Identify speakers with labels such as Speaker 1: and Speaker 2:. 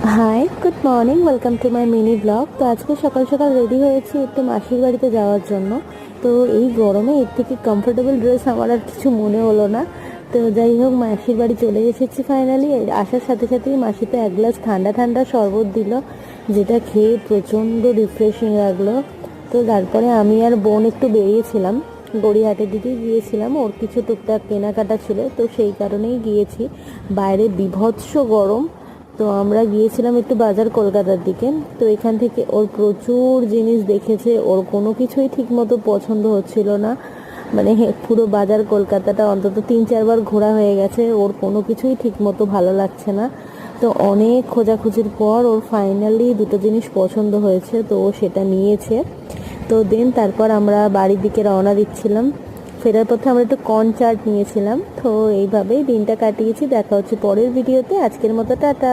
Speaker 1: High, good morning, welcome to my mini blog. তো আজকে সকাল সকাল রেডি হয়েছি একটু মাসির বাড়িতে যাওয়ার জন্য। তো এই গরমে এর থেকে কমফোর্টেবল ড্রেস আমার আর কিছু মনে হলো না। তো যাই হোক, মাসির বাড়ি চলে এসেছি ফাইনালি। আসার সাথে সাথেই মাসি তো এক গ্লাস ঠান্ডা ঠান্ডা শরবত দিল, যেটা খেয়ে প্রচণ্ড রিফ্রেশিং লাগলো। তো তারপরে আমি আর বোন একটু বেরিয়েছিলাম, গড়িয়াহাটের দিকে গিয়েছিলাম। ওর কিছু টুকটাক কেনাকাটা ছিল, তো সেই কারণেই গিয়েছি। বাইরে বীভৎস গরম। তো আমরা গিয়েছিলাম একটু বাজার কলকাতার দিকে। তো এখান থেকে ওর প্রচুর জিনিস দেখেছে, ওর কোনো কিছুই ঠিক মতো পছন্দ হচ্ছিল না। মানে পুরো বাজার কলকাতাটা অন্তত 3-4 বার ঘোরা হয়ে গেছে, ওর কোনো কিছুই ঠিক মতো ভালো লাগছে না। তো অনেক খোঁজাখুঁজির পর ওর ফাইনালি দুটো জিনিস পছন্দ হয়েছে, তো ও সেটা নিয়েছে। তো দেন তারপর আমরা বাড়ির দিকে রওনা দিচ্ছিলাম। ফেরার পথে আমরা একটু কর্ন চাট নিয়েছিলাম। তো এইভাবেই দিনটা কাটিয়েছি। দেখা হচ্ছে পরের ভিডিওতে। আজকের মতো টাটা।